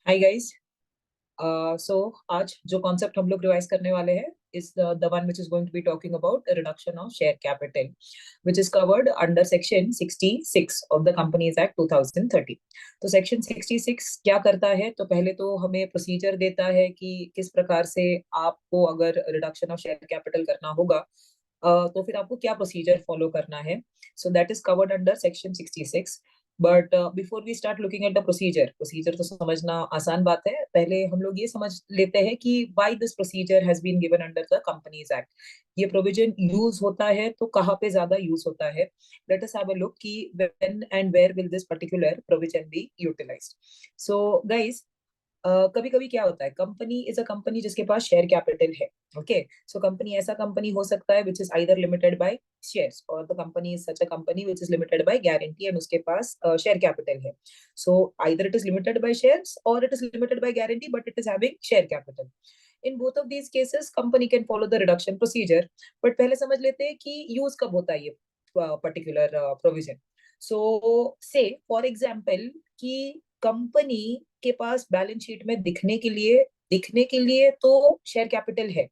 Hi guys. सो आज जो concept हम लोग रिवाइज करने वाले हैं is the one which is going to be talking about reduction of share capital which is covered under section 66 of the companies act 2013। तो section 66 क्या करता है? तो पहले तो हमें प्रोसीजर देता है कि किस प्रकार से आपको अगर रिडक्शन ऑफ शेयर कैपिटल करना होगा, तो फिर आपको क्या प्रोसीजर फॉलो करना है। So that is covered under section 66। But before we start looking at the procedure, procedure तो समझना आसान बात है। पहले हम लोग ये समझ लेते हैं कि why this procedure has been given under the companies act. ये प्रोविजन यूज होता है तो कहाँ पे ज्यादा यूज होता है। Let us have a look कि when and where will this particular provision be utilised. So guys, कभी कभी क्या होता है, कंपनी इज अ कंपनी जिसके पास शेयर कैपिटल है। ओके, सो कंपनी ऐसा कंपनी हो सकता है which is either limited by shares, और the company is such a company which is limited by guarantee and उसके पास शेयर कैपिटल है। So either it is limited by shares और it is limited by guarantee but it is having share capital. In both of these cases company can follow the reduction procedure. But पहले समझ लेते हैं कि use कब होता है ये पर्टिकुलर प्रोविजन। सो से फॉर एग्जाम्पल कि कंपनी के पास बैलेंस शीट में दिखने के लिए तो शेयर कैपिटल है,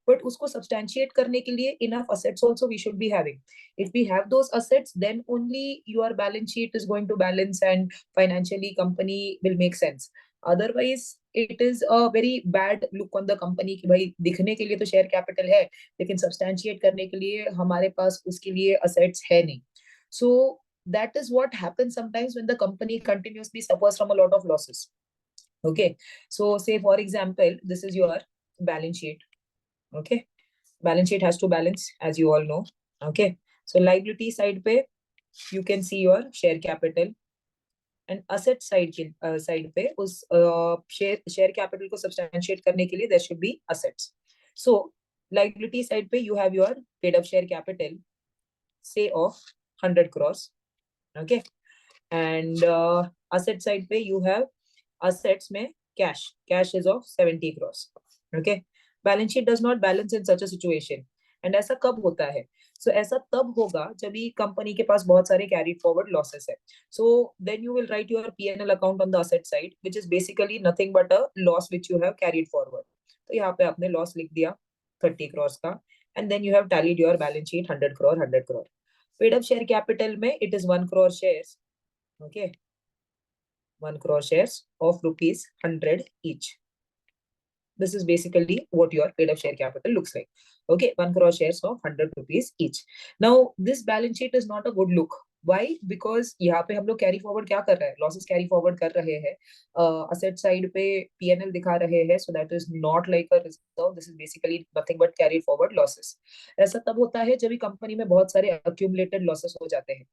बट उसको सब्सटैंशिएट करने के लिए enough assets also we should be having. If we have those assets then only your balance sheet is going to balance and financially company will make sense. Otherwise it is a very bad look on the company कि भाई दिखने के लिए तो share capital है लेकिन substantiate करने के लिए हमारे पास उसके लिए असेट्स है नहीं। सो that is what happens sometimes when the company continuously suffers from a lot of losses. Okay, so say for example this is your balance sheet. Okay, balance sheet has to balance as you all know. Okay, so liability side pe you can see your share capital, and asset side के side पे उस share capital को substantiate करने के लिए there should be assets. So liability side पे you have your paid up share capital, say of 100 crores. Okay, and asset side पे you have assets में cash is of 70 crores. Okay, balance sheet does not balance in such a situation. And ऐसा कब होता है? So ऐसा तब होगा जब ये कंपनी के पास बहुत सारे carried forward losses है. So then you will write your P&L account on the asset side, which is basically nothing but a loss which you have carried forward. तो यहाँ पे आपने loss लिख दिया 30 crores का, and then you have tallied your balance sheet 100 crore 100 crore. Paid up share capital में it is 1 crore shares. Okay, 1 crore shares of rupees 100 each. This is basically what your paid up share capital looks like. Okay, 1 crore shares of 100 rupees each. Now, this balance sheet is not a good look. Why? Because यहाँ पे हम लोग carry forward क्या कर रहे हैं, losses carry forward कर रहे हैं, असेट साइड पे पीएनएल दिखा रहे हैं, सो that is not like a reserve, this is basically nothing but carry forward losses. ऐसा तब होता है जब कंपनी में बहुत सारे अक्यूमुलेटेड लॉसेस हो जाते हैं।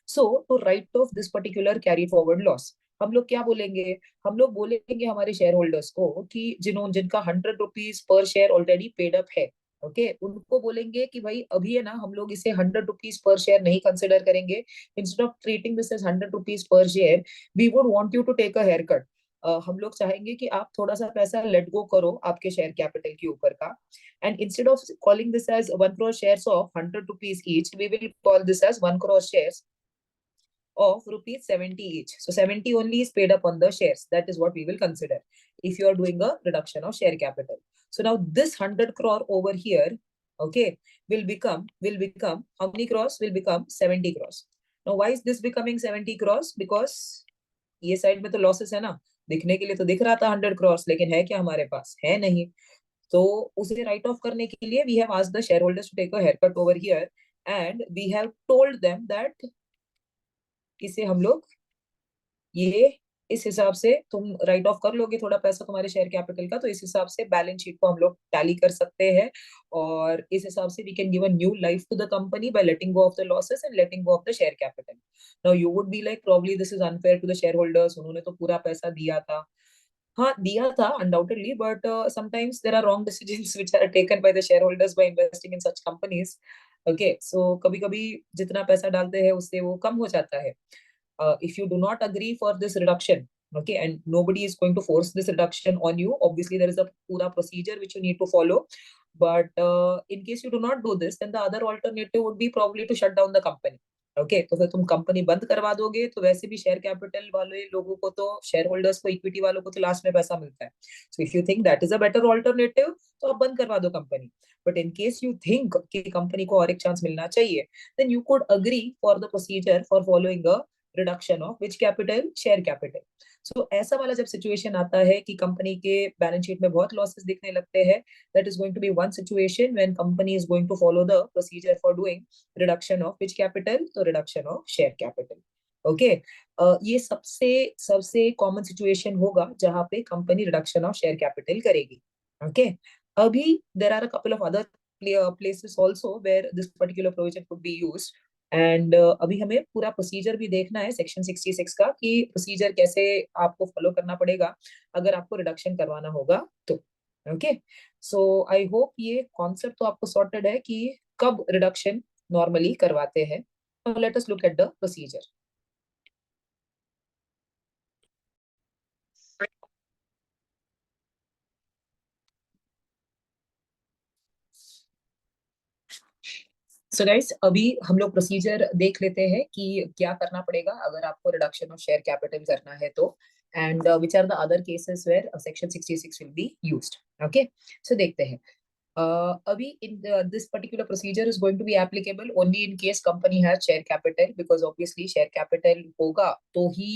So to write off this particular carry forward loss, हम लोग क्या बोलेंगे? हम लोग बोलेंगे हमारे शेयर होल्डर्स को कि जिनका 100 रुपीज पर शेयर ऑलरेडी पेड अप है, ओके, उनको बोलेंगे कि भाई अभी है ना, हम लोग इसे 100 रुपीज पर शेयर नहीं कंसिडर करेंगे। Instead of treating this as 100 rupees पर share, we would want you to take a haircut. हम लोग चाहेंगे कि आप थोड़ा सा पैसा लेट गो करो आपके शेयर कैपिटल के ऊपर का, and instead of calling this as 1 crore shares of 100 rupees each, we will call this as 1 crore shares of rupees 70 each. So 70 only is paid up on the shares. That is what we will consider if you are doing a reduction of share capital. So now this 100 crore over here, okay, will become how many crores? Will become 70 crores. Now why is this becoming 70 crores? Because ये side में तो losses है ना, दिखने के लिए तो दिख रहा था 100 crores, लेकिन है क्या हमारे पास? है नहीं। तो उसे राइट ऑफ करने के लिए we have asked the shareholders to take a haircut over here, and we have told them that इसे हम लोग ये इस हिसाब से तुम राइट ऑफ कर लोगे थोड़ा पैसा तुम्हारे शेयर कैपिटल का, तो इस हिसाब से बैलेंस शीट को हम लोग टैली कर सकते हैं, और इस हिसाब से we can give a new life to the company by letting go of the losses and letting go of the share capital. Now you would be like probably this is unfair to the shareholders, उन्होंने तो पूरा पैसा दिया था। हाँ दिया था undoubtedly, but sometimes there are wrong decisions which are taken by the shareholders by investing in such companies. Okay, so कभी कभी जितना पैसा डालते हैं उससे वो कम हो जाता है। If you do not agree for this reduction, okay, and nobody is going to force this reduction on you, obviously there is a pura procedure which you need to follow. But in case you do not do this, then the other alternative would be probably to shut down the company. Okay तो फिर तुम company बंद करवा दोगे तो वैसे भी share capital वाले लोगों को तो, शेयर होल्डर्स को, इक्विटी वालों को तो लास्ट में पैसा मिलता है. So if you think that is a better alternative तो आप बंद करवा दो company. But in case you think कि कंपनी को और एक चांस मिलना चाहिए, then you could agree for the procedure for following a reduction of which capital, share capital. So ऐसा वाला जब सिचुएशन आता है कि कंपनी के बैलेंस शीट में बहुत लॉसेस दिखने लगते हैं, that is going to be one situation when company is going to follow the procedure for doing reduction of which capital, तो reduction of share capital. Okay ये सबसे सबसे कॉमन सिचुएशन होगा जहां पे company reduction of share capital करेगी. Okay अभी there are a couple of other places also where this particular provision could be used. एंड अभी हमें पूरा प्रोसीजर भी देखना है सेक्शन 66 का, कि प्रोसीजर कैसे आपको फॉलो करना पड़ेगा अगर आपको रिडक्शन करवाना होगा तो. ओके सो आई होप ये कॉन्सेप्ट तो आपको सॉर्टेड है कि कब रिडक्शन नॉर्मली करवाते हैं. Let us look at the procedure. So guys अभी हम लोग प्रोसीजर देख लेते हैं कि क्या करना पड़ेगा अगर आपको रिडक्शन ऑफ शेयर कैपिटल करना है तो, and which are the other cases where section 66 will be used. Okay so देखते हैं. अभी in this particular procedure is going to be applicable only in case company has share capital, because obviously share capital होगा तो ही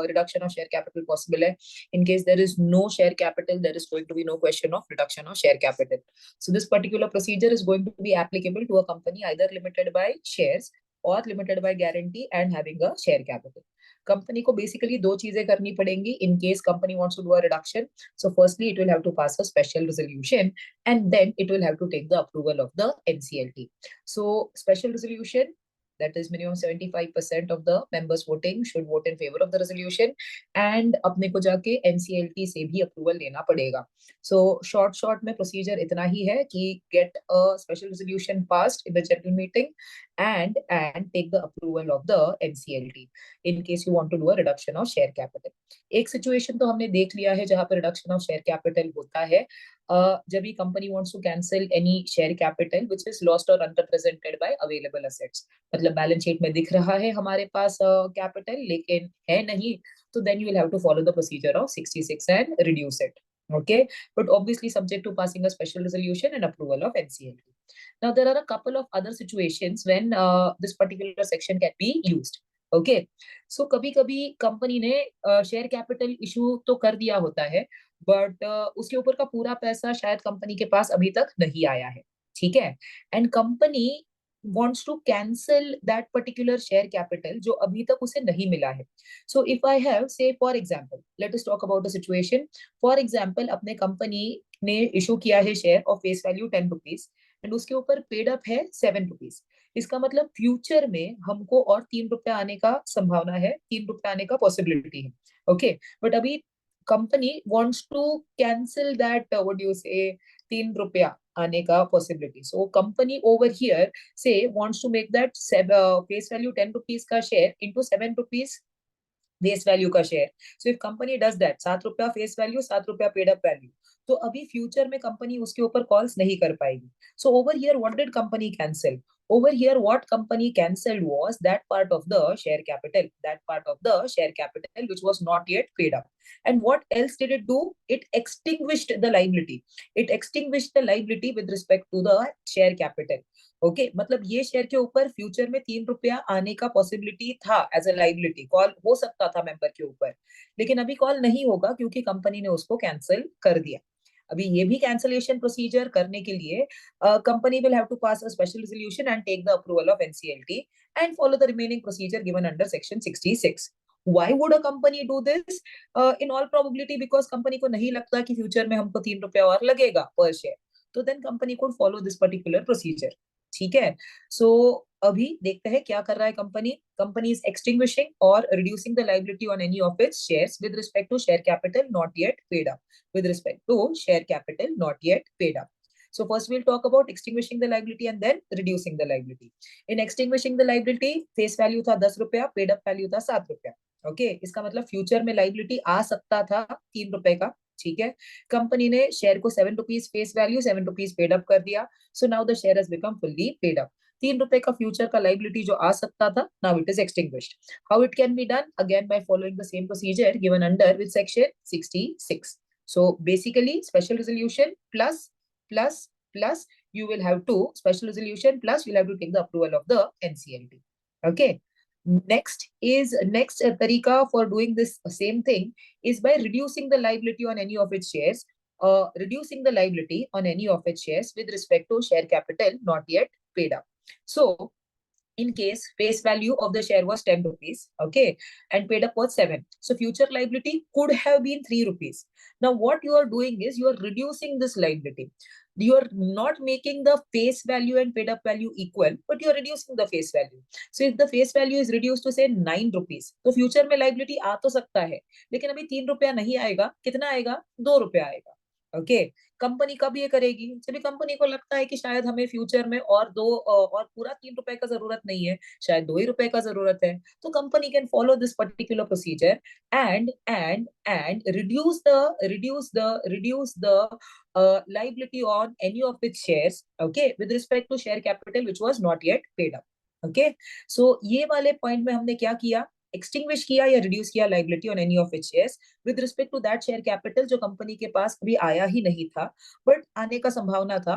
reduction of share capital possible है. In case there is no share capital, there is going to be no question of reduction of share capital. So this particular procedure is going to be applicable to a company either limited by shares or limited by guarantee and having a share capital. Company को basically दो चीजें करनी पड़ेंगी in case company wants to do a reduction. So firstly it will have to pass a special resolution and then it will have to take the approval of the NCLT. So special resolution, that is minimum 75% of the members voting should vote in favor of the resolution, and अपने को जाके NCLT से भी approval लेना पड़ेगा. So short में procedure इतना ही है कि get a special resolution passed in the general meeting and take the approval of the NCLT in case you want to do a reduction of share capital. एक situation तो हमने देख लिया है जहां पर रिडक्शन ऑफ शेयर कैपिटल होता है जब भी company wants to cancel any share capital which is lost और अनरिप्रेजेंटेड बाय अवेलेबल असेट्स. मतलब बैलेंस शीट में दिख रहा है हमारे पास कैपिटल लेकिन है नहीं, तो then you will have to follow the procedure of 66 and reduce it. Okay, but obviously subject to passing a special resolution and approval of NCLT. Now there are a couple of other situations when this particular section can be used. Okay, so कभी कभी company ने share capital issue तो कर दिया होता है, but उसके ऊपर का पूरा पैसा शायद कंपनी के पास अभी तक नहीं आया है. ठीक है, and company wants to cancel that particular share capital जो अभी तक उसे नहीं मिला है. So if I have, say for example, let us talk about a situation. For example, अपने कंपनी ने इशू किया है share of face value 10 rupees and उसके ऊपर पेड अप है 7 रुपीज. इसका मतलब फ्यूचर में हमको और 3 रुपया आने का संभावना है, 3 रुपया आने का पॉसिबिलिटी है. ओके बट अभी company wants to cancel that, what do you say, 3 रुपया आने का possibility. So company over here से wants to make that face value 10 rupees का share into 7 rupees face value का share. So if company does that, 7 रुपया face value, 7 रुपया paid up value, तो अभी फ्यूचर में कंपनी उसके ऊपर कॉल्स नहीं कर पाएगी. So over here what did company cancel? Over here, what company cancelled was that part of the share capital, which was not yet paid up. And what else did it do? It extinguished the liability. It extinguished the liability with respect to the share capital. Okay मतलब ये share के ऊपर future में 3 रुपया आने का possibility था as a liability, call हो सकता था मेंबर के ऊपर, लेकिन अभी कॉल नहीं होगा क्योंकि कंपनी ने उसको कैंसिल कर दिया. अभी ये भी कैंसलेशन प्रोसीजर करने के लिए company will have to pass a special resolution and take the approval of NCLT and follow the remaining procedure given under section 66. Why would a company do this? In all probability because company को नहीं लगता कि future में हमको 3 रुपया और लगेगा पर शेयर, तो then company could follow this particular procedure. ठीक है, सो अभी देखते हैं क्या कर रहा है कंपनी. कंपनी इज एक्सटिंग्विशिंग और reducing the liability on any of its shares with respect to share capital not yet paid up. With respect to share capital not yet paid up. So first we'll talk about extinguishing the liability and then reducing the liability. In extinguishing the liability, face value था 10 रुपया, paid up value था 7 रुपया. Okay इसका मतलब future में liability आ सकता था 3 रुपए का. ठीक है, कंपनी ने शेयर को 7 rupees face value, 7 rupees paid up कर दिया. So now the share has become fully paid up. ₹3 का फ्यूचर का लाइबिलिटी जो आ सकता था, now it is extinguished. How it can be done? Again by following the same procedure given under with section 66. So basically special resolution plus you will have to special resolution plus you'll have to take the approval of the NCLT. Okay. Next tarika for doing this same thing is by reducing the liability on any of its shares. Reducing the liability on any of its shares with respect to share capital not yet paid up. So in case face value of the share was 10 rupees, okay, and paid up was 7, so future liability could have been 3 rupees. Now what you are doing is you are reducing this liability. You are not making the face value and paid up value equal, but you are reducing the face value. So if the face value is reduced to say 9 rupees, तो future में liability आ तो सकता है, लेकिन अभी 3 रुपया नहीं आएगा. कितना आएगा? 2 रुपया आएगा. ओके. कंपनी कब ये करेगी? जब कंपनी को लगता है कि शायद हमें फ्यूचर में और पूरा 3 रुपए का जरूरत नहीं है, शायद 2 ही रुपए का जरूरत है, तो company can follow this particular procedure and reduce the liability on any of its shares, okay, with respect to share capital which was not yet paid up. Okay, so ये वाले पॉइंट में हमने क्या किया? एक्सटिंग्विश किया या reduce किया liability on any of its shares with respect to that share capital जो कंपनी के पास अभी आया ही नहीं था, बट आने का संभावना था.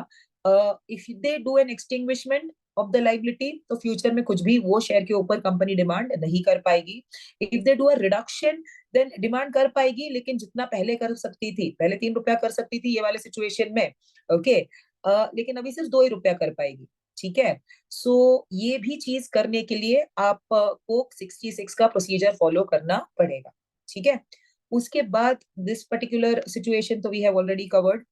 If they do an extinguishment of the liability, तो फ्यूचर में कुछ भी वो शेयर के ऊपर कंपनी डिमांड नहीं कर पाएगी. If they do a reduction, then demand कर पाएगी, लेकिन जितना पहले कर सकती थी, पहले 3 रुपया कर सकती थी ये वाले सिचुएशन में, ओके, लेकिन अभी सिर्फ 2 ही रुपया कर पाएगी. ठीक है. सो ये भी चीज करने के लिए आपको 66 का प्रोसीजर फॉलो करना पड़ेगा. ठीक है. उसके बाद दिस पर्टिकुलर सिचुएशन तो वी हैव ऑलरेडी कवर्ड.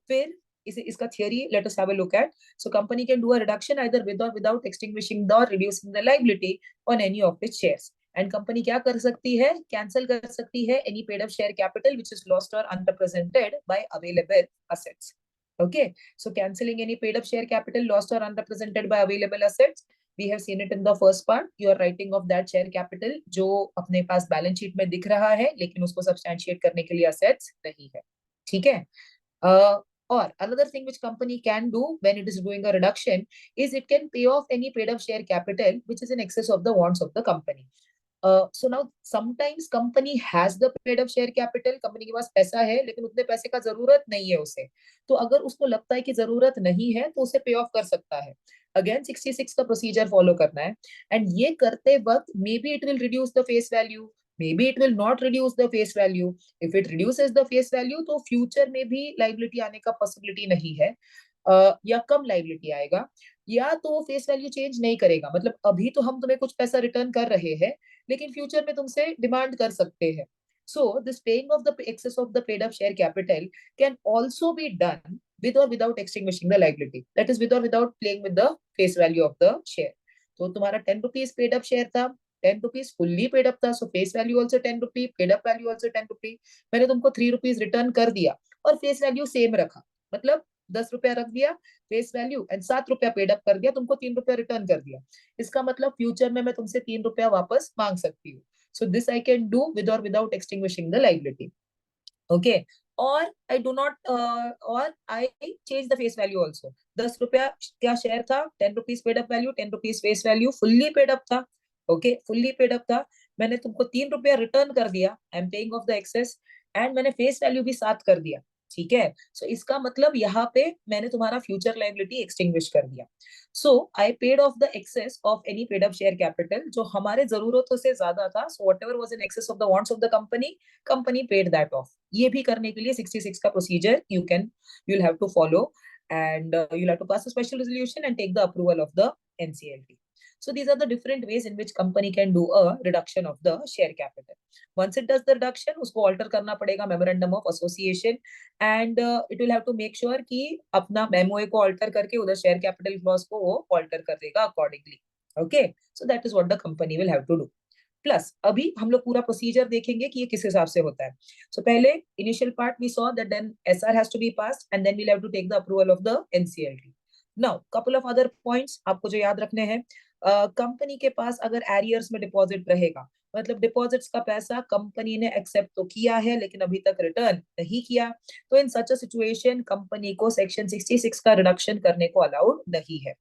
फिर इसका theory let us have a look at. So company can do a reduction either with और विदाउट एक्सटिंग्विशिंग द और reducing the liability on any of its shares. And company क्या कर सकती है? Cancel कर सकती है any paid up share capital which is lost और unrepresented by available assets. Okay, so canceling any paid up share capital lost or unrepresented by available assets. We have seen it in the first part. You are writing of that share capital जो अपने पास balance sheet में दिख रहा है, लेकिन उसको substantiate करने के लिए assets नहीं है. ठीक है. Or another thing which company can do when it is doing a reduction is it can pay off any paid up share capital which is in excess of the wants of the company. So now sometimes company has the paid up share capital, company के पास पैसा है लेकिन उतने पैसे का जरूरत नहीं है उसे, तो अगर उसको लगता है कि जरूरत नहीं है तो उसे पे ऑफ कर सकता है. अगेन 66 का प्रोसीजर फॉलो करना है. एंड ये करते वक्त may be it will reduce the face value, maybe it will not reduce the face value. If it reduces the face value, तो फ्यूचर में भी लाइबिलिटी आने का पॉसिबिलिटी नहीं है, या कम लाइबिलिटी आएगा, या तो फेस वैल्यू चेंज नहीं करेगा. मतलब अभी तो हम तुम्हें कुछ पैसा रिटर्न कर रहे हैं, लेकिन फ्यूचर में तुमसे डिमांड कर सकते हैं. So this paying off the excess of the paid up share capital can also be done with or without extinguishing the liability. That is with or without playing with the face value of the share. तो तुम्हारा 10 rupees paid up share था, 10 rupees fully paid up था, सो face value also 10 रुपी, paid up value also 10 रुपी. मैंने तुमको 3 rupees return कर दिया और face value same रखा, मतलब 10 रुपया रख दिया फेस वैल्यू एंड 7 रुपया पेड अप कर दिया, तुमको 3 रुपया रिटर्न कर दिया. इसका मतलब फ्यूचर में मैं तुमसे 3 रुपया वापस मांग सकती हूँ. So this I can do with और without extinguishing the liability. Okay. और आई डू नॉट और I change the face value also. 10 रुपया क्या शेयर था, 10 rupees paid up value, 10 rupees face value, fully paid up था. Okay, fully paid up था. मैंने तुमको 3 रुपया रिटर्न कर दिया, I am paying off the excess, and मैंने फेस वैल्यू भी 7 कर दिया. ठीक है. सो इसका मतलब यहाँ पे मैंने तुम्हारा फ्यूचर लाइबिलिटी एक्सटिंग्विश कर दिया. So I paid off the excess of any paid up share capital जो हमारे जरूरतों से ज्यादा था. So whatever was in excess of the wants of the company paid that off. ये भी करने के लिए 66 का procedure you'll have to follow, and you'll have to pass a special resolution and take the approval of the NCLT. So these are the different ways in which company can do a reduction of the share capital. Once it does the reduction, उसको alter करना पड़ेगा memorandum of association, and it will have to make sure कि अपना MOA को alter करके उधर share capital clause को वो alter कर देगा accordingly. Okay, so that is what the company will have to do. Plus अभी हम लोग पूरा प्रोसीजर देखेंगे कि ये किस हिसाब से होता है. सो पहले initial part we saw that then SR has to be passed and then we'll have to take the approval of the NCLT. Now couple of other points आपको जो याद रखने हैं. कंपनी के पास अगर एरियर्स में डिपॉजिट रहेगा, मतलब डिपॉजिट्स का पैसा कंपनी ने एक्सेप्ट तो किया है लेकिन अभी तक रिटर्न नहीं किया, तो in such a situation company को सेक्शन 66 का रिडक्शन करने को अलाउड नहीं है.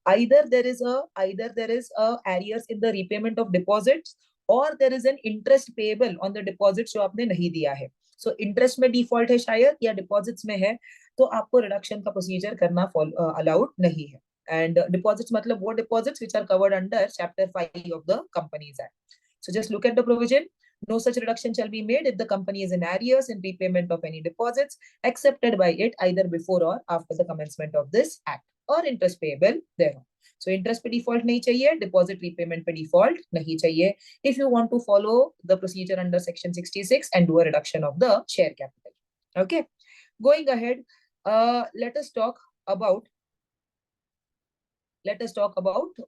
Either there is a arrears in the repayment of deposits, or there is an interest payable on the deposits जो आपने नहीं दिया है. So interest में default है शायद, या deposits में है, तो आपको reduction का procedure करना allowed नहीं है. And deposits मतलब वो deposits which are covered under chapter 5 of the Companies Act. So just look at the provision. No such reduction shall be made if the company is in arrears in repayment of any deposits accepted by it either before or after the commencement of this act, or interest payable thereon. So interest पे default नहीं चाहिए, deposit repayment पे default नहीं चाहिए, if you want to follow the procedure under section 66 and do a reduction of the share capital. Okay, going ahead, let us talk about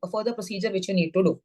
a further procedure which you need to do.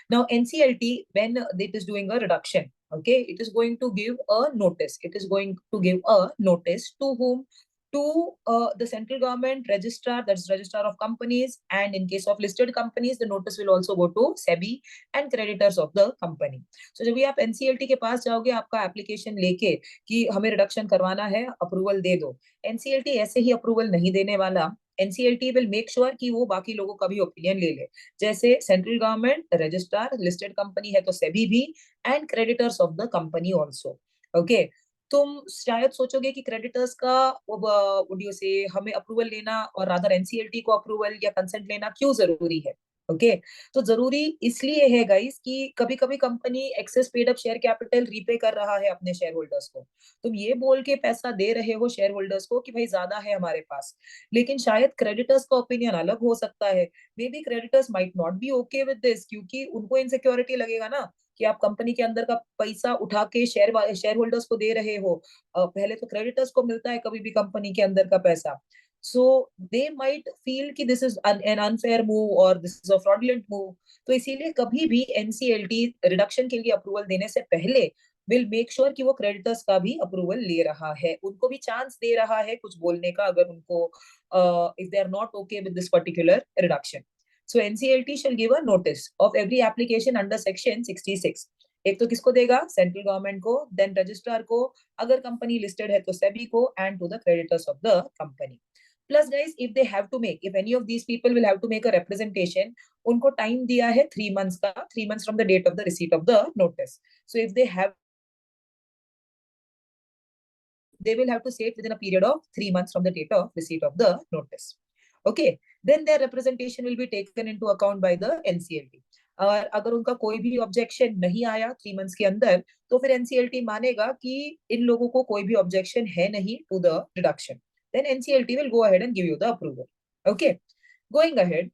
Now, NCLT, when it is doing a reduction, okay, it is going to give a notice. It is going to give a notice to whom? To the central government registrar, that's registrar of companies, and in case of listed companies, the notice will also go to SEBI and creditors of the company. So जब भी आप NCLT के पास जाओगे आपका application लेके कि हमें reduction करवाना है, अप्रूवल दे दो, NCLT ऐसे ही अप्रूवल नहीं देने वाला. NCLT will make sure कि वो बाकी लोगों का भी ओपिनियन ले ले, जैसे central government, registrar, listed company है तो सेबी भी, and creditors of the company also. Okay, तुम शायद सोचोगे कि क्रेडिटर्स का ऑडियो से हमें अप्रूवल लेना और रादर एनसीएलटी को अप्रूवल या कंसेंट लेना क्यों जरूरी है. ओके, तो जरूरी इसलिए है गाइस कि कभी कभी company excess paid up share capital repay कर रहा है अपने शेयर होल्डर्स को. तुम ये बोल के पैसा दे रहे हो शेयर होल्डर्स को कि भाई ज्यादा है हमारे पास, लेकिन शायद क्रेडिटर्स का ओपिनियन अलग हो सकता है. May be creditors might not be okay with this, क्योंकि उनको इनसिक्योरिटी लगेगा ना कि आप कंपनी के अंदर का पैसा उठा के शेयर होल्डर्स को दे रहे हो. पहले तो क्रेडिटर्स को मिलता है कभी भी कंपनी के अंदर का पैसा. सो दे माइट फील कि this is an unfair move और this is a fraudulent move. तो इसीलिए कभी भी एनसीएलटी रिडक्शन के लिए अप्रूवल देने से पहले विल मेक श्योर कि वो क्रेडिटर्स का भी अप्रूवल ले रहा है, उनको भी चांस दे रहा है कुछ बोलने का अगर उनको if they are not okay with this particular reduction. So NCLT shall give a notice of every application under section 66. एक तो किसको देगा? सेंट्रल गवर्नमेंट को, देन रजिस्ट्रार को, अगर कंपनी लिस्टेड है तो सेबी को, and to the creditors of the company. Plus guys, if they have to make, if any of these people will have to make a representation, उनको टाइम दिया है 3 months का, 3 months from the date of the receipt of the notice. So if they have, they will have to say it within a period of 3 months from the date of receipt of the notice. Okay, then their representation will be taken into account by the NCLT. और अगर उनका कोई भी objection नहीं आया 3 months के अंदर, तो फिर एनसीएलटी मानेगा कि इन लोगों को कोई भी ऑब्जेक्शन है नहीं to the reduction. Then NCLT will go ahead and give you the approval. Okay, going ahead,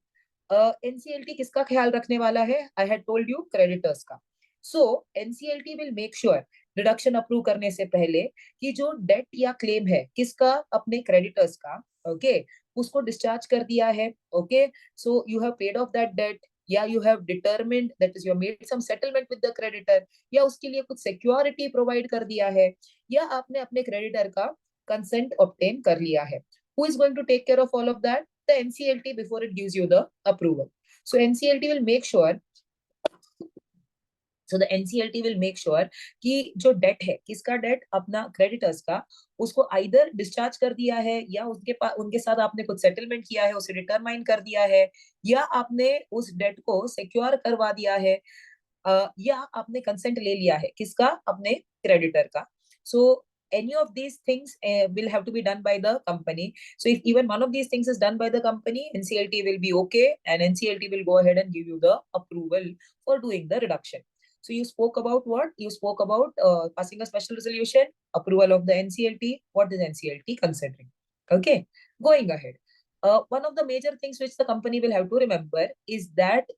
NCLT किसका ख्याल रखने वाला है? I had told you creditors का. So NCLT will make sure reduction approve करने से पहले कि जो डेट या क्लेम है किसका? अपने क्रेडिटर्स का. ओके, उसको डिस्चार्ज कर दिया है. Okay, so you have paid off that debt, या you have determined that is you have made some settlement with the creditor, या उसके लिए कुछ सिक्योरिटी प्रोवाइड कर दिया है, या आपने अपने क्रेडिटर का consent obtain कर लिया है. Who is going to take care of all of that? The NCLT before it gives you the approval. So NCLT will make sure, so the NCLT will make sure कि जो date है किसका? Date अपना creditors का, उसको either discharge कर दिया है, या उसके पास उनके साथ आपने कुछ सेटलमेंट किया है, उसे डिटरमाइन कर दिया है, या आपने उस डेट को सिक्योर करवा दिया है, या आपने कंसेंट ले लिया है किसका? अपने क्रेडिटर का. So any of these things will have to be done by the company. So if even one of these things is done by the company, NCLT will be okay, and NCLT will go ahead and give you the approval for doing the reduction. So you spoke about what? You spoke about passing a special resolution, approval of the NCLT. What is NCLT considering? Okay, going ahead. One of the major things which the company will have to remember is that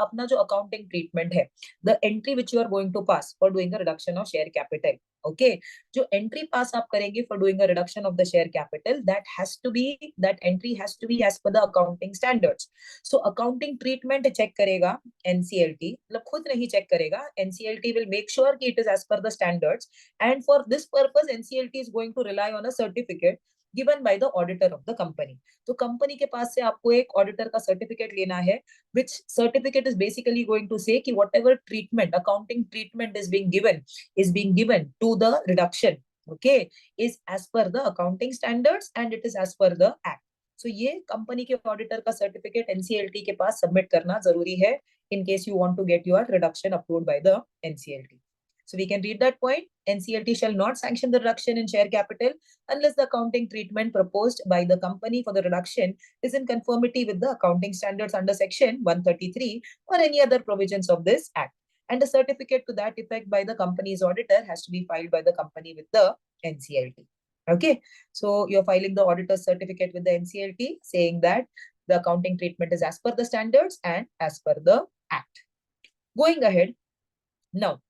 अपना जो accounting treatment है, the entry which you are going to pass for doing a reduction of share capital. Okay, जो entry pass आप करेंगे for doing a reduction of the share capital, that entry has to be as per the accounting standards. So accounting treatment check करेगा NCLT, मतलब खुद नहीं check करेगा, NCLT will make sure कि it is as per the standards, and for this purpose NCLT is going to rely on a certificate given by the auditor of the company. तो company के पास से आपको एक auditor का certificate लेना है, which certificate is basically going to say कि whatever treatment, accounting treatment is being given to the reduction, okay, is as per the accounting standards and it is as per the act. So ये company के auditor का certificate NCLT के पास submit करना जरूरी है in case you want to get your reduction approved by the NCLT. So we can read that point. NCLT shall not sanction the reduction in share capital unless the accounting treatment proposed by the company for the reduction is in conformity with the accounting standards under section 133 or any other provisions of this act. And a certificate to that effect by the company's auditor has to be filed by the company with the NCLT. Okay, so you're filing the auditor's certificate with the NCLT saying that the accounting treatment is as per the standards and as per the act. Going ahead, now,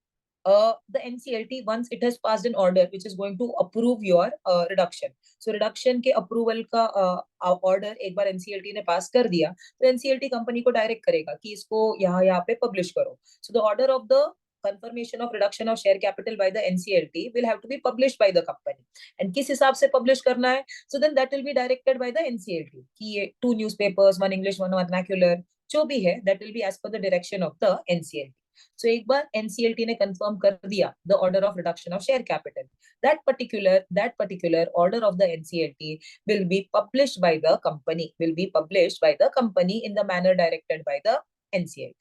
the NCLT, once it has passed an order which is going to approve your reduction. So reduction के approval का order एक बार NCLT ने pass कर दिया, तो NCLT company को direct करेगा कि इसको यहाँ पे publish करो. So the order of the confirmation of reduction of share capital by the NCLT will have to be published by the company. And किस हिसाब से publish करना है? So then that will be directed by the NCLT कि ये 2 newspapers, 1 English, 1 vernacular, जो भी है, that will be as per the direction of the NCLT. So एक बार NCLT ने confirm कर दिया the order of reduction of share capital, that particular order of the NCLT will be published by the company, in the manner directed by the NCLT.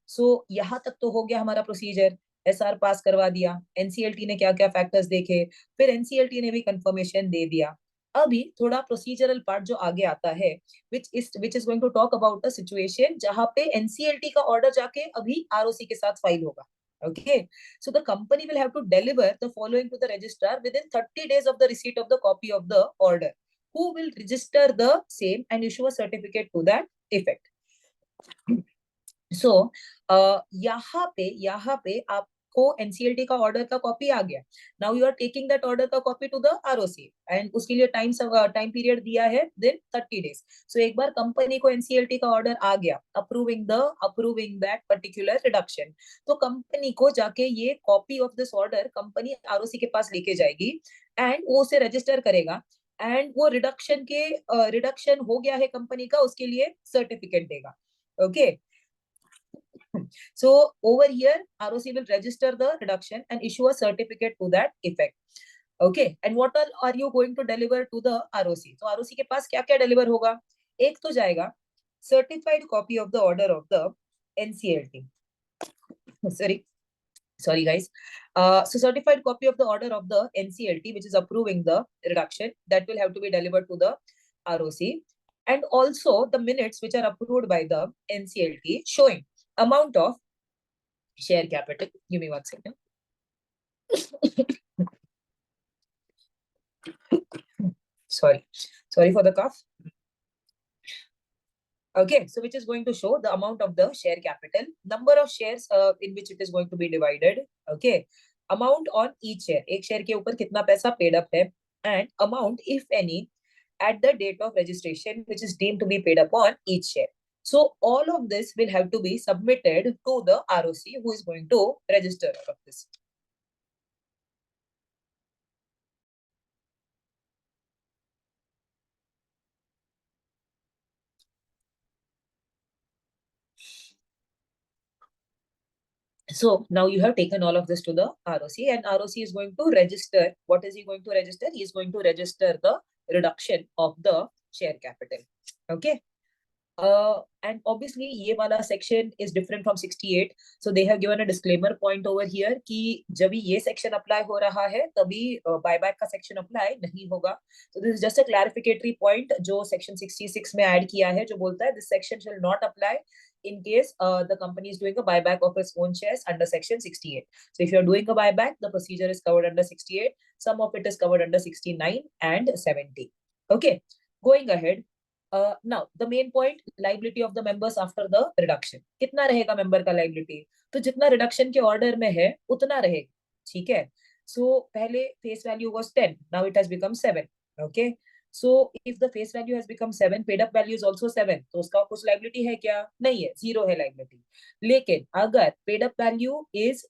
So यहाँ तक तो हो गया हमारा प्रोसीजर. SR पास करवा दिया, NCLT ने क्या क्या फैक्टर्स देखे, फिर NCLT ने भी कंफर्मेशन दे दिया. अभी थोड़ा प्रोसीजरल पार्ट जो आगे आता है, which is going to talk about the situation जहां पे NCLT का ऑर्डर जाके अभी ROC के साथ फाइल होगा. Okay, so the company will have to deliver the following to the registrar within 30 days of the receipt of the copy of the order, who will register the same and issue a certificate to that effect. So यहाँ पे आपको NCLT का order का copy आ गया. Now you are taking that order का copy to the ROC and उसके लिए टाइम पीरियड दिया है देन 30 डेज. सो एक बार कंपनी को NCLT का ऑर्डर आ गया अप्रूविंग दैट पर्टिकुलर रिडक्शन, तो कंपनी को जाके ये copy of this order company ROC के पास लेके जाएगी एंड वो उसे रजिस्टर करेगा एंड वो रिडक्शन हो गया है कंपनी का, उसके लिए सर्टिफिकेट देगा. Okay, so over here ROC will register the reduction and issue a certificate to that effect. Okay, and what are you going to deliver to the ROC? So ROC के पास क्या क्या deliver होगा? एक तो जाएगा certified copy of the order of the NCLT. Sorry guys. So certified copy of the order of the NCLT which is approving the reduction, that will have to be delivered to the ROC, and also the minutes which are approved by the NCLT showing amount of share capital. Give me 1 second. Sorry for the cough. Okay, so which is going to show the amount of the share capital, number of shares in which it is going to be divided. Okay, amount on each share, एक share के ऊपर कितना पैसा paid up है, and amount if any at the date of registration which is deemed to be paid up on each share. So all of this will have to be submitted to the ROC who is going to register all of this. So now you have taken all of this to the ROC and ROC is going to register. What is he going to register? He is going to register the reduction of the share capital. Okay. And obviously ये वाला section is different from 68. So they have given a disclaimer point over here कि जब ये section apply हो रहा है तभी buyback का section apply नहीं होगा. So this is just a clarificatory point जो section 66 में add किया है, जो बोलता है this section shall not apply in case the company is doing a buyback of its own shares under section 68. So if you are doing a buyback, the procedure is covered under 68. Some of it is covered under 69 and 70. Okay, going ahead. Now the main point, liability of the members after the reduction. कितना रहेगा member का liability? तो जितना reduction के order में है उतना रहेगा. ठीक है. So पहले face value was 10, now it has become 7. Okay. So if the face value has become 7, paid up value is also 7, तो उसका कुछ liability है क्या? नहीं है, zero है liability. लेकिन अगर paid up value is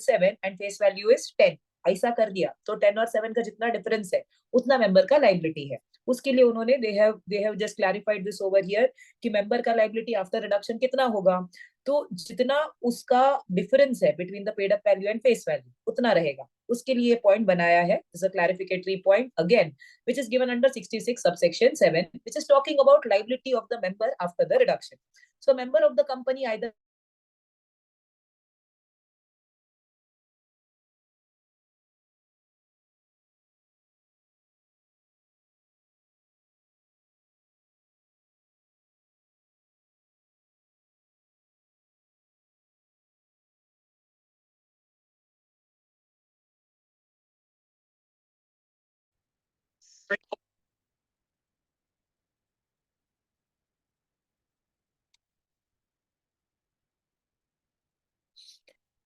7 and face value is 10, ऐसा कर दिया तो 10 और 7 का जितना डिफरेंस है उतना मेंबर का लाइबिलिटी है। उसके लिए उन्होंने they have just clarified this over here कि मेंबर का लाइबिलिटी आफ्टर रिडक्शन कितना होगा। तो जितना उसका डिफरेंस है between the paid up value and face value उतना रहेगा। उसके लिए पॉइंट बनाया है, is a clarificatory point again which is given under 66 subsection 7, which is talking about liability of the member after the reduction. So member of the company either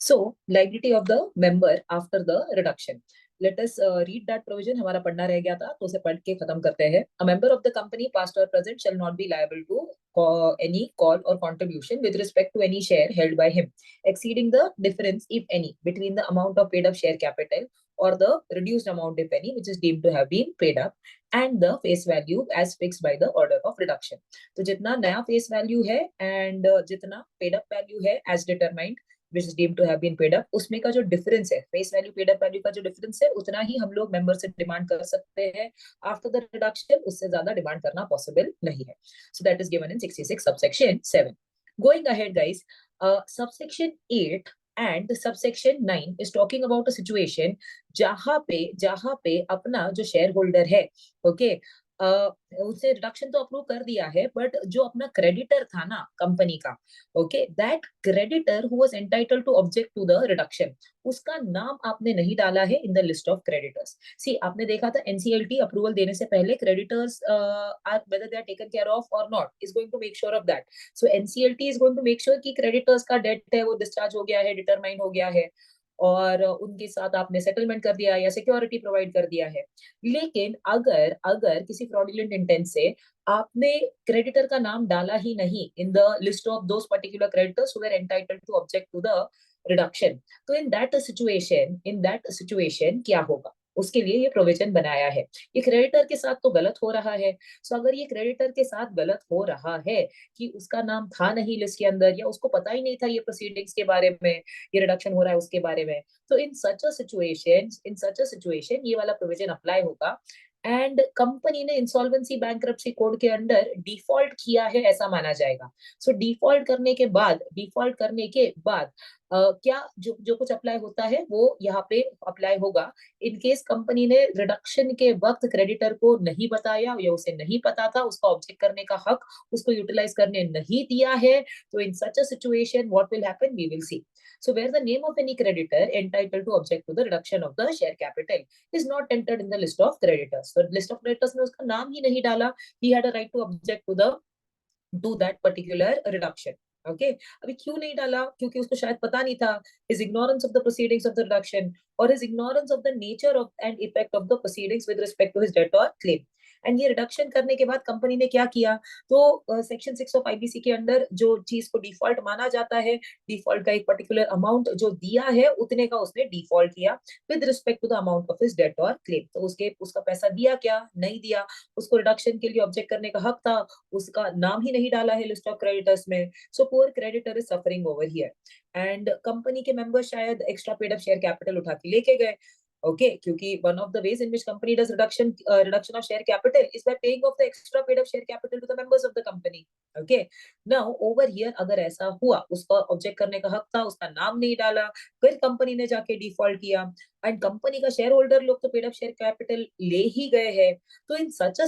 So, liability of the member after the reduction. Let us read that provision. हमारा पढ़ना रह गया था तो उसे पढ़ के खत्म करते हैं. A member of the company, past or present, shall not be liable to any call or contribution with respect to any share held by him, exceeding the difference, if any, between the amount of paid up share capital or the reduced amount, if any, which is deemed to have been paid up, and the face value as fixed by the order of reduction. तो जितना नया face value है and जितना paid up value है as determined which is deemed to have been paid up, उसमें का जो difference है face value paid up value का जो डिफरेंस है उतना ही हम लोग मेंबर से डिमांड कर सकते हैं आफ्टर द रिडक्शन, उससे ज्यादा डिमांड करना पॉसिबल नहीं है. So that is given in 66 subsection 7. Going ahead guys, subsection 8 and subsection 9 is talking about a situation जहां पे अपना जो शेयर होल्डर है, ओके, उसने रिडक्शन तो अप्रूव कर दिया है बट जो अपना क्रेडिटर था ना कंपनी का, okay, that creditor who was entitled to object to the reduction, उसका नाम आपने नहीं डाला है in the list of creditors. See आपने देखा था एनसीएलटी अप्रूवल देने से पहले creditors are whether they are taken care of और not is going to make sure of that. So NCLT is going to make sure कि creditors का debt है वो डिस्चार्ज हो गया है, डिटरमाइन हो गया है और उनके साथ आपने सेटलमेंट कर दिया या सिक्योरिटी प्रोवाइड कर दिया है. लेकिन अगर अगर किसी फ्रॉडुलेंट इंटेंट से आपने क्रेडिटर का नाम डाला ही नहीं in the list of those particular creditors who were entitled to object to the reduction, तो इन दैट सिचुएशन क्या होगा, उसके लिए ये प्रोविजन बनाया है. ये क्रेडिटर के साथ तो गलत हो रहा है. सो अगर ये क्रेडिटर के साथ गलत हो रहा है कि उसका नाम था नहीं लिस्ट के अंदर या उसको पता ही नहीं था ये प्रोसीडिंग्स के बारे में, ये रिडक्शन हो रहा है उसके बारे में, तो इन सच अ सिचुएशन ये वाला प्रोविजन अप्लाई होगा. एंड कंपनी ने इंसॉल्वेंसी बैंक्रप्सी कोड के अंडर डिफॉल्ट किया है ऐसा माना जाएगा. सो डिफॉल्ट करने के बाद क्या जो जो कुछ अप्लाई होता है वो यहाँ पे अप्लाई होगा. इन केस कंपनी ने रिडक्शन के वक्त क्रेडिटर को नहीं बताया या उसे नहीं पता था, उसका ऑब्जेक्ट करने का हक उसको यूटिलाइज करने नहीं दिया है, तो in such a situation what will happen we will see. So where the name of any creditor entitled to object to the reduction of the share capital is not entered in the list of creditors. So list of creditors में उसका नाम ही नहीं डाला. He had a right to object to that particular reduction. Okay अभी क्यों नहीं डाला, क्योंकि उसको शायद पता नहीं था. His ignorance of the proceedings of the reduction or his ignorance of the nature of and effect of the proceedings with respect to his debt or claim. And ये रिडक्शन करने के बाद कंपनी ने क्या किया, तो सेक्शन 6 ऑफ आईबीसी के अंदर जो चीज को डिफॉल्ट माना जाता है, डिफॉल्ट का एक पर्टिकुलर अमाउंट जो दिया है उतने का उसने डिफॉल्ट किया with respect to the amount of his debt और क्लेम. तो उसका पैसा दिया क्या नहीं दिया, उसको रिडक्शन के लिए ऑब्जेक्ट करने का हक था, उसका नाम ही नहीं डाला है लिस्ट ऑफ क्रेडिटर्स में. So poor creditor is suffering over here. And company के मेंबर शायद extra paid up share capital उठा के लेके गए. Okay, क्योंकि one of the ways in which company does reduction of share capital is by paying off the extra paid up share capital to the members of the company. Okay, now over here अगर ऐसा हुआ, उसका object करने का हक था, उसका नाम नहीं डाला, फिर कंपनी ने जाके डिफॉल्ट किया एंड कंपनी का शेयर होल्डर लोग तो पेड अप शेयर कैपिटल ले ही गए हैं, तो in such a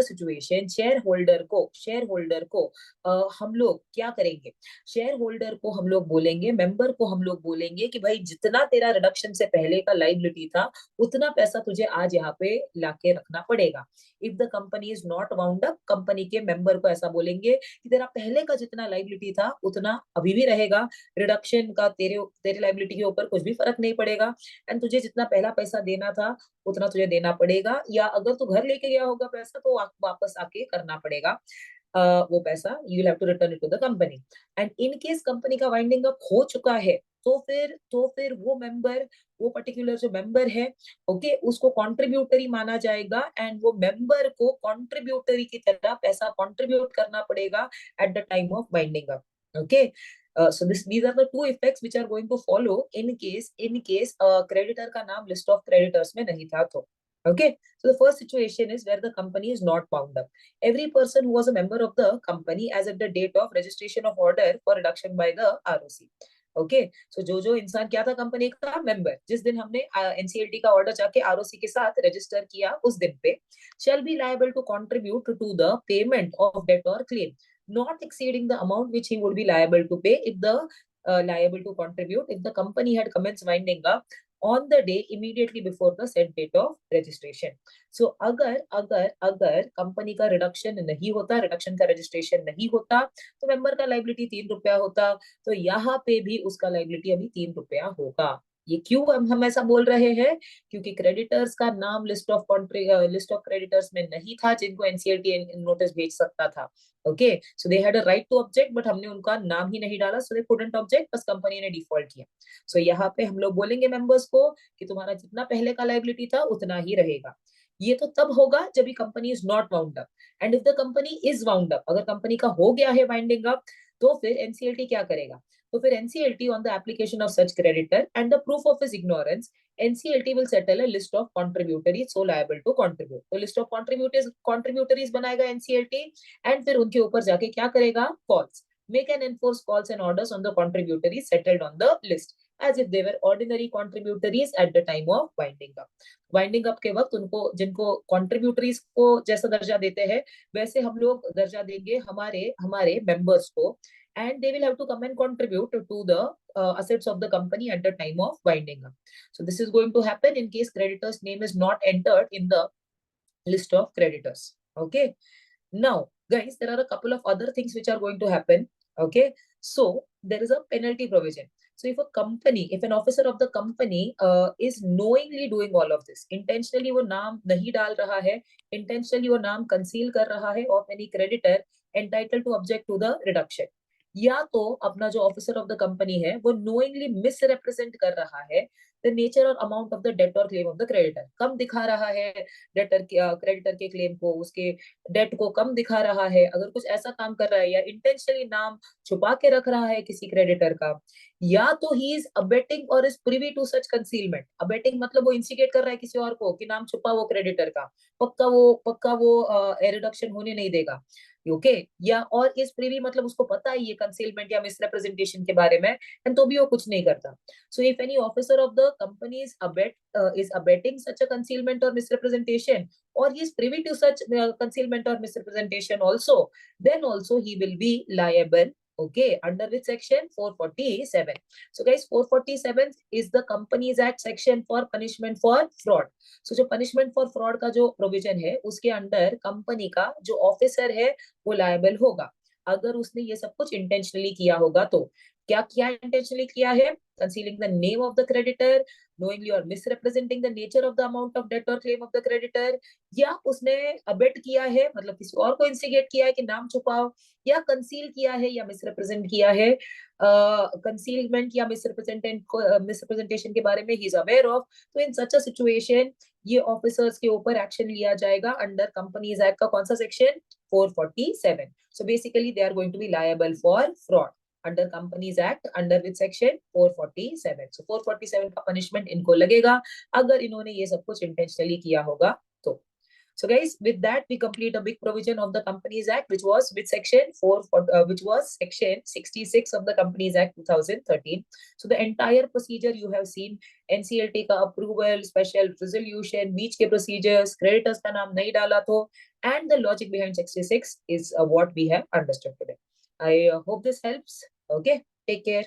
situation share holder को हम लोग क्या करेंगे, शेयर होल्डर को हम लोग बोलेंगे, मेंबर को हम लोग बोलेंगे कि भाई जितना तेरा रिडक्शन से पहले का लाइबिलिटी था उतना पैसा तुझे आज यहाँ पे लाके रखना पड़ेगा. If the company is not wound up, company के मेंबर को ऐसा बोलेंगे कि तेरा पहले का जितना लाइबिलिटी था उतना अभी भी रहेगा, रिडक्शन का तेरे तेरे लाइबिलिटी के ऊपर कुछ भी फर्क नहीं पड़ेगा एंड तुझे जितना पहला पैसा देना था उतना तुझे देना पड़ेगा, या अगर तू घर लेके गया होगा पैसा तो वापस आके करना पड़ेगा. वो पैसा you will have to return it to the company. And in case company का वाइंडिंग अप हो चुका है तो फिर वो मेंबर, वो पर्टिकुलर जो मेंबर है, ओके, उसको कॉन्ट्रीब्यूटरी माना जाएगा एंड वो मेंबर को कॉन्ट्रीब्यूटरी की तरह पैसा कॉन्ट्रीब्यूट करना पड़ेगा at the time of winding up. Okay, so these are the two effects which are going to follow in case creditor का नाम list of creditors में नहीं था तो। Okay, so the first situation is where the company is not wound up. Every person who was a member of the company as at the date of registration of order for reduction by the ROC. Okay, so जो इंसान क्या था company का member, जिस दिन हमने NCLT का order जाके आरओसी के साथ रजिस्टर किया उस दिन पे, shall be liable to contribute to the payment of debt or claim not exceeding the amount which he would be liable to pay if the liable to contribute if the company had commenced winding up on the day immediately before the set date of registration. So अगर अगर अगर company का reduction नहीं होता, reduction का registration नहीं होता, तो मेंबर का लाइबिलिटी 3 रुपया होता, तो यहाँ पे भी उसका लाइबिलिटी अभी 3 रुपया होगा। ये क्यों हम ऐसा बोल रहे हैं? क्योंकि क्रेडिटर्स का नाम लिस्ट ऑफ क्रेडिटर्स में नहीं था जिनको एनसीएलटी नोटिस भेज सकता था। Okay, so they had a right to object, but हमने उनका नाम ही नहीं डाला, सो दे कुडंट ऑब्जेक्ट, बस कंपनी ने डिफॉल्ट किया। सो यहाँ पे हम लोग बोलेंगे मेंबर्स को कि तुम्हारा जितना पहले का लाइबिलिटी था उतना ही रहेगा। ये तो तब होगा जब ये company is not wound up. And if the company is wound up, अगर कंपनी का हो गया है वाइंडिंग अप, तो फिर एनसीएलटी क्या करेगा? तो फिर NCLT on the application of such creditor and the proof of his ignorance, NCLT will settle a list of contributories so liable to contribute. तो लिस्ट ऑफ कॉन्ट्रीब्यूटरीज बनाएगा एनसीएलटी एंड फिर उनके ऊपर जाके क्या करेगा? Calls, make and enforce calls and orders on the contributories settled on the list as if they were ordinary contributories at the time of winding up. Winding up के वक्त उनको, जिनको कॉन्ट्रीब्यूटरीज को जैसा दर्जा देते हैं वैसे हम लोग दर्जा देंगे हमारे हमारे मेंबर्स को, and they will have to come and contribute to the assets of the company at the time of winding up. So this is going to happen in case creditor's name is not entered in the list of creditors. Okay, now guys, there are a couple of other things which are going to happen. Okay, so there is a penalty provision. So if a company, if an officer of the company is knowingly doing all of this, intentionally वो नाम नहीं डाल रहा है, intentionally वो नाम conceal कर रहा है of any creditor entitled to object to the reduction, या तो अपना जो ऑफिसर ऑफ द कंपनी है वो नोइंगली मिसरिप्रेजेंट कर रहा है द नेचर और अमाउंट ऑफ द डेट और क्लेम ऑफ द क्रेडिटर, कम दिखा रहा है डेटर क्रेडिटर के क्लेम को, उसके डेट को कम दिखा रहा है, अगर कुछ ऐसा काम कर रहा है, या इंटेंशनली नाम छुपा के रख रहा है किसी क्रेडिटर का, या तो ही इज अबेटिंग और is privy to such concealment. Abetting मतलब वो इंसिगेट कर रहा है किसी और को कि नाम छुपा वो क्रेडिटर का, पक्का वो रिडक्शन होने नहीं देगा। ओके, या और इस प्रिवी मतलब उसको पता है ये कंसीलमेंट या मिसरिप्रेजेंटेशन के बारे में, एंड तो भी वो कुछ नहीं करता। So if any officer of the company is abetting such a concealment or misrepresentation, or he is privy to such concealment or misrepresentation also, then also he will be liable. Okay, under which section? 447. So guys, 447 is the Companies Act section for punishment for fraud. So जो punishment for fraud का जो provision है उसके अंदर company का जो officer है वो लायबल होगा अगर उसने ये सब कुछ इंटेंशनली किया होगा। तो क्या किया इंटेंशनली किया है? Concealing the name of the creditor, knowingly or misrepresenting the nature of the amount of debt or claim of the creditor, या उसने अबेट किया है मतलब किसी और को इंसिगेट किया है कि नाम छुपाओ, या कंसील किया है या मिसरिप्रेजेंट किया है, कंसीलमेंट या मिसरिप्रेजेंटेशन के बारे में ही इज अवेयर ऑफ। तो इन सच अ सिचुएशन ये ऑफिसर्स के ऊपर एक्शन लिया जाएगा अंडर कंपनीज एक्ट का कौन सा section? 447. So basically they are going to be liable for fraud under Companies Act under which section? 447. So 447 का punishment इनको लगेगा अगर इन्होंने ये सब कुछ intentionally किया होगा तो। So guys, with that we complete a big provision of the Companies Act, which was with section 66 of the Companies Act 2013. So the entire procedure you have seen, NCLT का approval, special resolution, बीच के procedures, creditors का नाम नहीं डाला तो, and the logic behind 66 is what we have understood today. I hope this helps. Okay, take care.